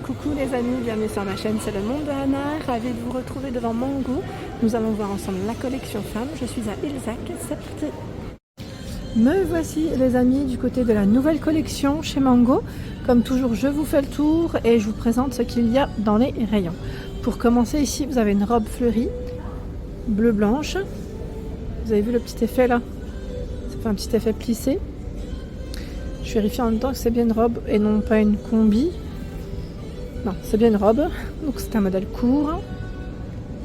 Coucou les amis, bienvenue sur ma chaîne, c'est le monde de Anna, ravie de vous retrouver devant Mango. Nous allons voir ensemble la collection femmes, je suis à Ilzac, c'est parti. Me voici les amis du côté de la nouvelle collection chez Mango. Comme toujours, je vous fais le tour et je vous présente ce qu'il y a dans les rayons. Pour commencer ici, vous avez une robe fleurie, bleu-blanche. Vous avez vu le petit effet là? Ça fait un petit effet plissé. Je vérifie en même temps que c'est bien une robe et non pas une combi. Non, c'est bien une robe. Donc c'est un modèle court.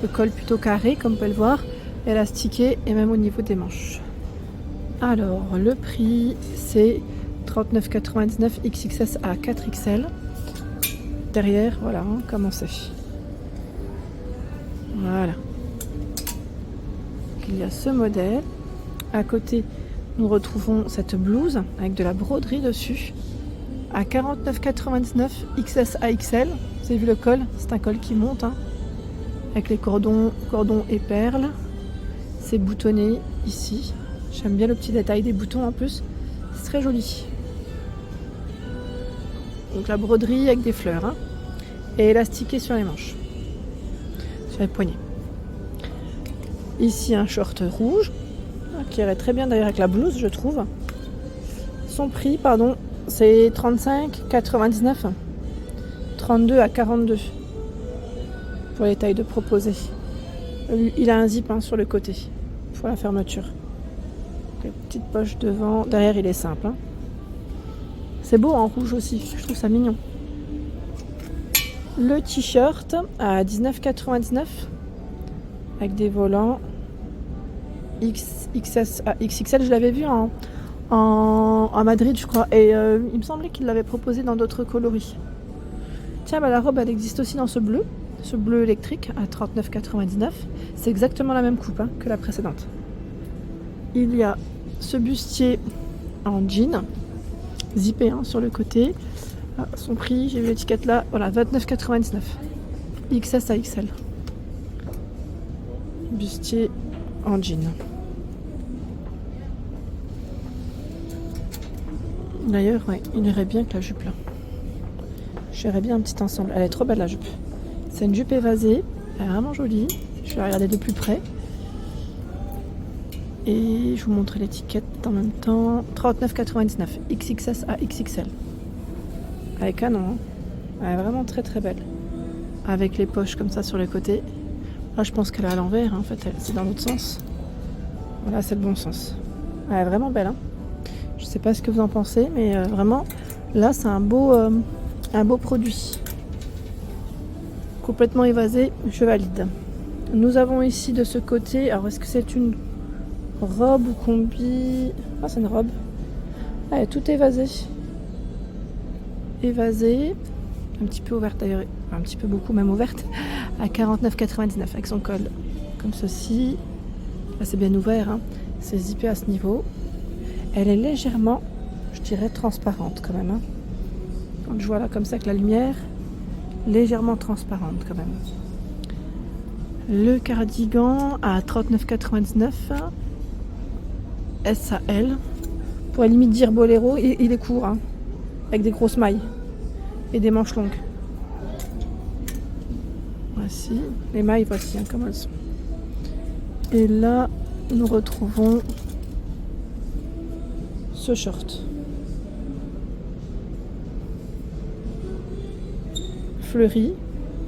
Le col plutôt carré comme on peut le voir. Élastiqué et même au niveau des manches. Alors le prix c'est 39,99 XXS à 4XL. Derrière, voilà, comment c'est. Voilà. Donc, il y a ce modèle. À côté, nous retrouvons cette blouse avec de la broderie dessus. À 49,99 XS à XL. Vous avez vu le col? C'est un col qui monte. Hein, avec les cordons et perles. C'est boutonné ici. J'aime bien le petit détail des boutons en plus. C'est très joli. Donc la broderie avec des fleurs. Hein, et élastiqué sur les manches. Sur les poignets. Ici un short rouge. Qui irait très bien d'ailleurs avec la blouse, je trouve. Son prix, pardon, c'est 35,99. 32 à 42 pour les tailles de proposées. Il a un zip hein, sur le côté pour la fermeture. Les petites poches devant. Derrière, il est simple. Hein. C'est beau en rouge aussi. Je trouve ça mignon. Le t-shirt à 19,99 avec des volants. XS à XXL, je l'avais vu à Madrid, je crois. Et il me semblait qu'il l'avait proposé dans d'autres coloris. Tiens, bah, la robe, elle existe aussi dans ce bleu électrique à 39,99. C'est exactement la même coupe hein, que la précédente. Il y a ce bustier en jean, zippé hein, sur le côté. Ah, son prix, j'ai vu l'étiquette là, voilà, 29,99. XS à XL. Bustier en jean. D'ailleurs, ouais, il irait bien que la jupe là. Je ferais bien un petit ensemble. Elle est trop belle la jupe. C'est une jupe évasée. Elle est vraiment jolie. Je vais la regarder de plus près. Et je vous montre l'étiquette en même temps. 39,99 XXS à XXL. Elle est canon. Hein. Elle est vraiment très très belle. Avec les poches comme ça sur les côtés. Là, je pense qu'elle est à l'envers. Hein. En fait, c'est dans l'autre sens. Voilà, c'est le bon sens. Elle est vraiment belle. Hein. Je sais pas ce que vous en pensez, mais vraiment, là, c'est un beau produit. Complètement évasé, je valide. Nous avons ici de ce côté, alors est-ce que c'est une robe ou combi? Ah, c'est une robe. Ah, elle est toute évasée. Évasée. Un petit peu ouverte d'ailleurs, un petit peu beaucoup même ouverte. À 49,99 avec son col comme ceci. Là, c'est bien ouvert. Hein. C'est zippé à ce niveau. Elle est légèrement, je dirais, transparente quand même. Hein. Quand je vois là comme ça avec la lumière, légèrement transparente quand même. Le cardigan à 39,99 SAL. On pourrait limite dire boléro, il est court, hein, avec des grosses mailles et des manches longues. Voici, les mailles, voici hein, comme elles sont. Et là, nous retrouvons ce short. Fleuri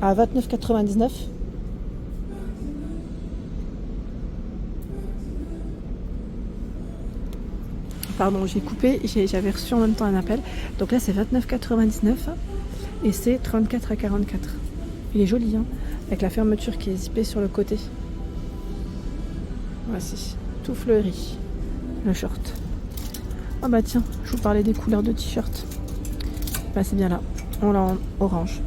à 29,99. Pardon, j'ai coupé, j'avais reçu en même temps un appel. Donc là, c'est 29,99 et c'est 34 à 44. Il est joli, hein, avec la fermeture qui est zippée sur le côté. Voici, tout fleuri, le short. Ah bah tiens, je vous parlais des couleurs de t-shirt. Bah c'est bien là, on l'a en orange.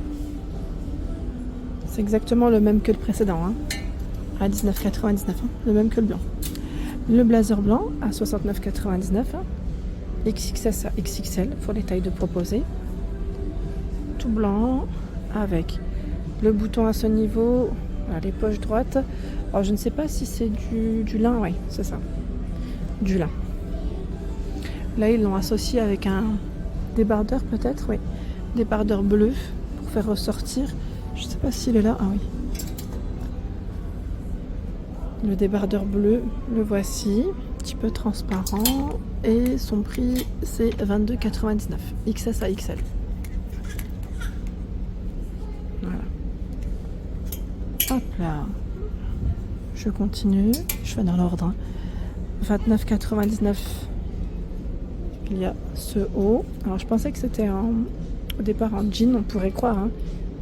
C'est exactement le même que le précédent, hein, à 19,99, hein, le même que le blanc. Le blazer blanc à 69,99, hein, XXS à XXL pour les tailles de proposées. Tout blanc avec le bouton à ce niveau, voilà, les poches droites. Alors je ne sais pas si c'est du lin, oui, c'est ça, du lin. Là, ils l'ont associé avec un débardeur peut-être, oui. Débardeur bleu pour pour faire ressortir. Je sais pas s'il est là. Ah oui. Le débardeur bleu, le voici. Un petit peu transparent. Et son prix, c'est 22,99. XS à XL. Voilà. Hop là. Je continue. Je fais dans l'ordre. 29,99. Il y a ce haut. Alors je pensais que c'était au départ en jean, on pourrait croire. Hein.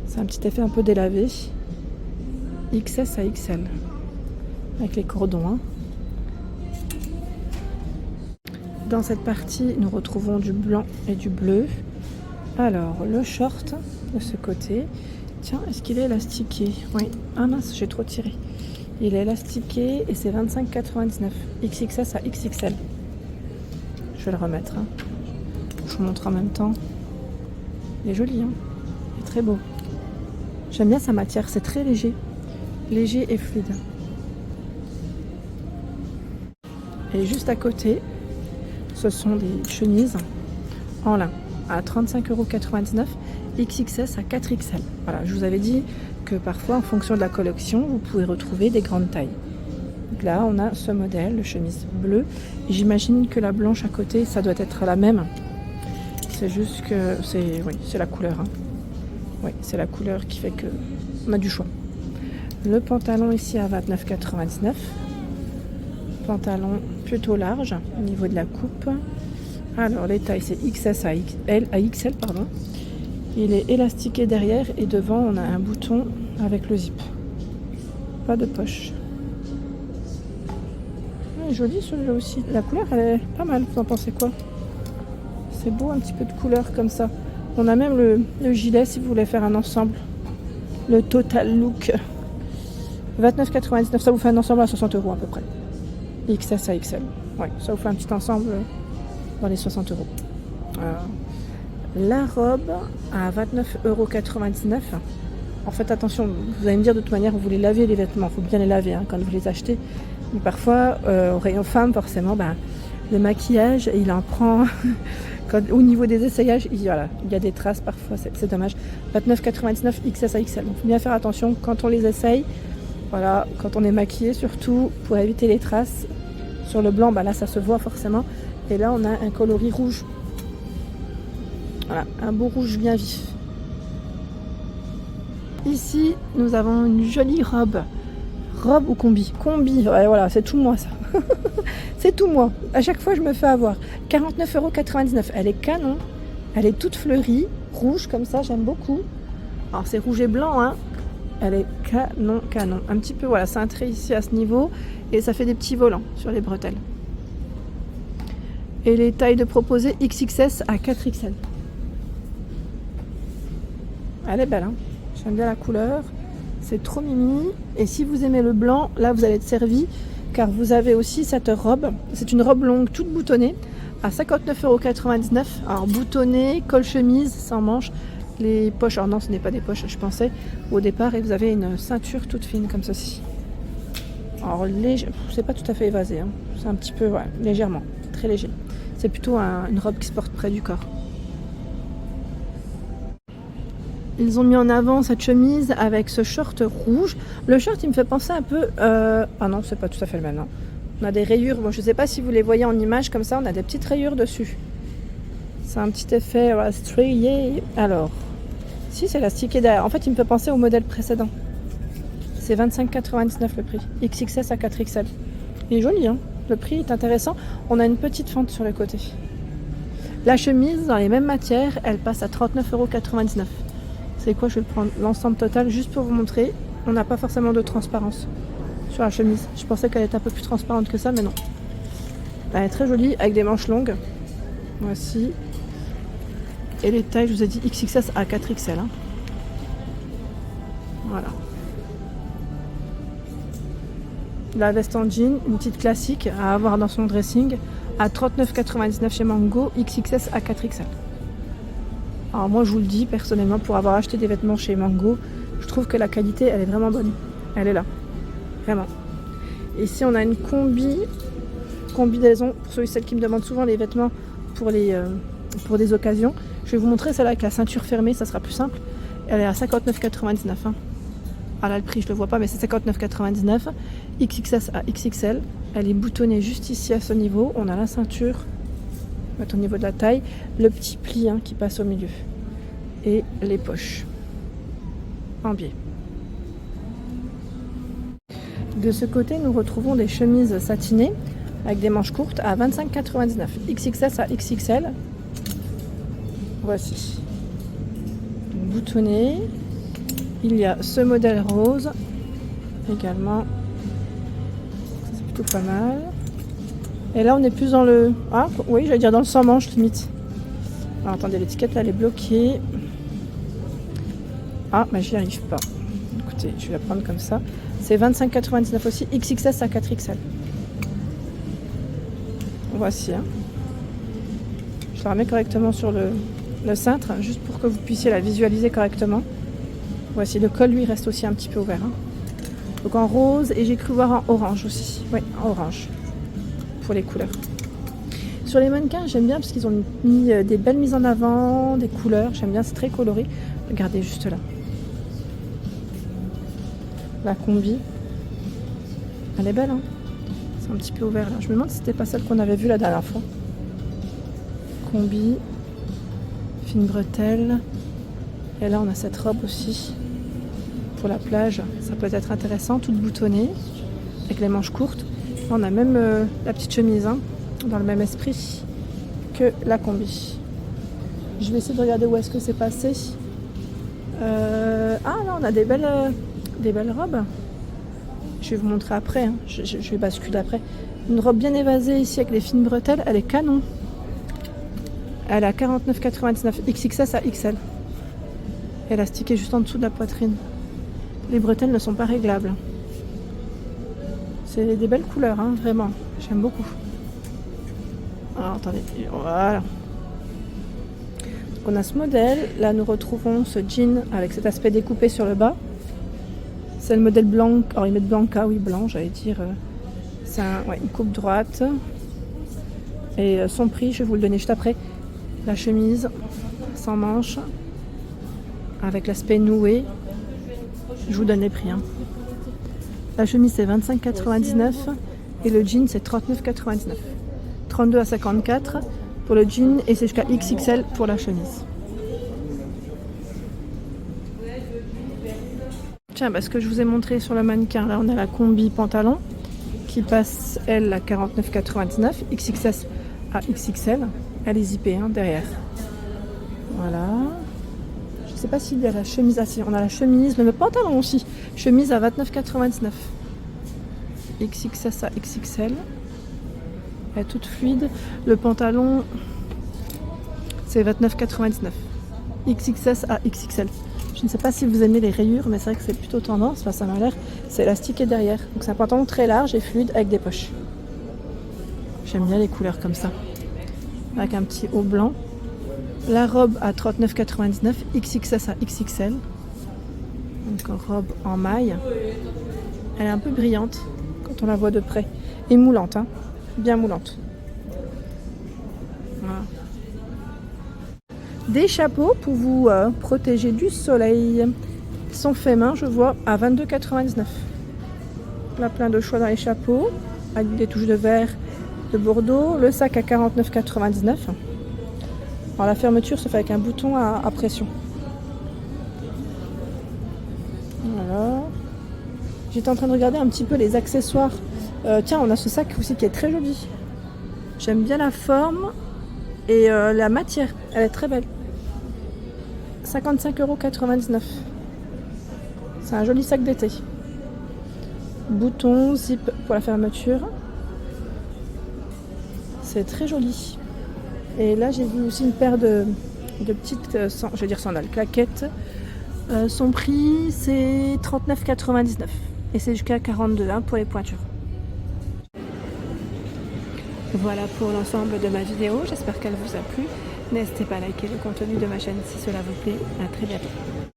C'est un petit effet un peu délavé. XS à XL. Avec les cordons. Hein. Dans cette partie, nous retrouvons du blanc et du bleu. Alors, le short de ce côté. Tiens, est-ce qu'il est élastiqué? Oui. Ah mince, j'ai trop tiré. Il est élastiqué et c'est 25,99. XXS à XXL. Je vais le remettre. Hein. Je vous montre en même temps. Il est joli, hein. Il est très beau. J'aime bien sa matière, c'est très léger. Léger et fluide. Et juste à côté, ce sont des chemises en lin à 35,99 €, XXS à 4XL. Voilà, je vous avais dit que parfois, en fonction de la collection, vous pouvez retrouver des grandes tailles. Donc là, on a ce modèle de chemise bleue. J'imagine que la blanche à côté, ça doit être la même. C'est juste que c'est la couleur. Hein. Oui, c'est la couleur qui fait que on a du choix. Le pantalon ici à 29,99 €. Pantalon plutôt large au niveau de la coupe. Alors les tailles c'est XS à XL, pardon. Il est élastiqué derrière et devant on a un bouton avec le zip. Pas de poche. Ah, joli celui-là aussi. La couleur elle est pas mal, vous en pensez quoi? C'est beau un petit peu de couleur comme ça. On a même le gilet si vous voulez faire un ensemble. Le total look. 29,99 €, ça vous fait un ensemble à 60 € à peu près. XS à XL. Ouais, ça vous fait un petit ensemble dans les 60 €. La robe à 29,99 €. En fait, attention, vous allez me dire de toute manière, vous voulez laver les vêtements. Il faut bien les laver hein, quand vous les achetez. Mais parfois, au rayon femme, forcément, le maquillage, il en prend. Au niveau des essayages, il y a des traces parfois, c'est dommage. 29,99 € XS à XL. Donc, il faut bien faire attention quand on les essaye. Voilà, quand on est maquillé surtout, pour éviter les traces. Sur le blanc, là ça se voit forcément. Et là on a un coloris rouge. Voilà, un beau rouge bien vif. Ici, nous avons une jolie robe. Robe ou combi? Combi, ouais, voilà, c'est tout moi ça. C'est tout moi. À chaque fois je me fais avoir. 49,99 €. Elle est canon. Elle est toute fleurie. Rouge comme ça, j'aime beaucoup. Alors c'est rouge et blanc, hein. Elle est canon. Un petit peu, voilà, cintrée ici à ce niveau. Et ça fait des petits volants sur les bretelles. Et les tailles de proposer XXS à 4XL. Elle est belle, hein. J'aime bien la couleur. C'est trop mimi. Et si vous aimez le blanc, là vous allez être servi. Car vous avez aussi cette robe. C'est une robe longue, toute boutonnée. À 59,99 €. Alors boutonnée, col chemise, sans manches. Les poches, alors non ce n'est pas des poches je pensais au départ, et vous avez une ceinture toute fine comme ceci. Alors c'est pas tout à fait évasé, hein. C'est un petit peu légèrement, très léger. C'est plutôt une robe qui se porte près du corps. Ils ont mis en avant cette chemise avec ce short rouge. Le short il me fait penser un peu, ah non c'est pas tout à fait le même, non. On a des rayures, bon je sais pas si vous les voyez en image comme ça, on a des petites rayures dessus. C'est un petit effet strié. Alors, si c'est élastiqué derrière. En fait, il me fait penser au modèle précédent. C'est 25,99 € le prix. XXS à 4XL. Il est joli, hein. Le prix est intéressant. On a une petite fente sur le côté. La chemise, dans les mêmes matières, elle passe à 39,99 €. C'est quoi? Je vais prendre l'ensemble total juste pour vous montrer. On n'a pas forcément de transparence sur la chemise. Je pensais qu'elle était un peu plus transparente que ça, mais non. Elle est très jolie avec des manches longues. Voici. Et les tailles, je vous ai dit XXS à 4XL. Hein. Voilà. La veste en jean, une petite classique à avoir dans son dressing, à 39,99 € chez Mango, XXS à 4XL. Alors moi je vous le dis personnellement, pour avoir acheté des vêtements chez Mango, je trouve que la qualité elle est vraiment bonne. Elle est là. Vraiment. Ici on a une combinaison, pour ceux et celles qui me demandent souvent les vêtements pour des occasions. Je vais vous montrer celle-là avec la ceinture fermée, ça sera plus simple. Elle est à 59,99 €. Hein. Ah là, le prix, je le vois pas, mais c'est 59,99 €. XXS à XXL. Elle est boutonnée juste ici à ce niveau. On a la ceinture, au niveau de la taille, le petit pli qui passe au milieu. Et les poches en biais. De ce côté, nous retrouvons des chemises satinées avec des manches courtes à 25,99 €. XXS à XXL. Voici. Boutonné. Il y a ce modèle rose également. C'est plutôt pas mal. Et là, on est plus dans le... Ah, oui, j'allais dire dans le sans manche limite. Alors, attendez, l'étiquette là, elle est bloquée. Ah, mais j'y arrive pas. Écoutez, je vais la prendre comme ça. C'est 25,99 € aussi. XXS à 4XL. Voici. Je la remets correctement sur le cintre, juste pour que vous puissiez la visualiser correctement. Voici, le col lui reste aussi un petit peu ouvert. Donc en rose, et j'ai cru voir en orange aussi. Oui, en orange. Pour les couleurs. Sur les mannequins, j'aime bien parce qu'ils ont mis des belles mises en avant, des couleurs. J'aime bien, c'est très coloré. Regardez juste là. La combi. Elle est belle, C'est un petit peu ouvert là. Je me demande si c'était pas celle qu'on avait vue la dernière fois. Combi. Fine bretelle. Et là, on a cette robe aussi. Pour la plage, ça peut être intéressant, toute boutonnée, avec les manches courtes. On a même la petite chemise, dans le même esprit que la combi. Je vais essayer de regarder où est-ce que c'est passé. Ah là, on a des belles robes. Je vais vous montrer après, je vais basculer après. Une robe bien évasée ici avec les fines bretelles, elle est canon. Elle est à 49,99 €, XXS à XL. Élastique est juste en dessous de la poitrine. Les bretelles ne sont pas réglables. C'est des belles couleurs, vraiment. J'aime beaucoup. Alors, attendez, voilà. Donc, on a ce modèle. Là, nous retrouvons ce jean avec cet aspect découpé sur le bas. C'est le modèle blanc. Alors, ils mettent blanca, oui, blanc, j'allais dire. C'est une coupe droite. Et son prix, je vais vous le donner juste après. La chemise, sans manches, avec l'aspect noué. Je vous donne les prix. La chemise, c'est 25,99 € et le jean, c'est 39,99 €. 32 à 54 pour le jean et c'est jusqu'à XXL pour la chemise. Tiens, ce que je vous ai montré sur le mannequin, là, on a la combi pantalon qui passe, elle, à 49,99 €, XXS à XXL. Elle est zippée derrière. Voilà. Je ne sais pas s'il y a la chemise. Ah si, on a la chemise, le pantalon aussi. Chemise à 29,99 €. XXS à XXL. Elle est toute fluide. Le pantalon, c'est 29,99 €. XXS à XXL. Je ne sais pas si vous aimez les rayures, mais c'est vrai que c'est plutôt tendance. Enfin, ça m'a l'air. C'est élastiqué derrière. Donc c'est un pantalon très large et fluide avec des poches. J'aime bien les couleurs comme ça. Avec un petit haut blanc. La robe à 39,99 €, XXS à XXL. Donc robe en maille. Elle est un peu brillante quand on la voit de près. Et moulante, bien moulante. Voilà. Des chapeaux pour vous protéger du soleil. Ils sont faits main, je vois, à 22,99 €. Là, plein de choix dans les chapeaux. Avec des touches de vert de Bordeaux. Le sac à 49,99 €. Alors la fermeture se fait avec un bouton à pression. Voilà. J'étais en train de regarder un petit peu les accessoires. Tiens, on a ce sac aussi qui est très joli. J'aime bien la forme et la matière. Elle est très belle. 55,99 €. C'est un joli sac d'été. Bouton, zip pour la fermeture. C'est très joli. Et là, j'ai vu aussi une paire de petites, je vais dire sandales, claquettes. Son prix, c'est 39,99 €. Et c'est jusqu'à 42 pour les pointures. Voilà pour l'ensemble de ma vidéo. J'espère qu'elle vous a plu. N'hésitez pas à liker le contenu de ma chaîne si cela vous plaît. À très bientôt.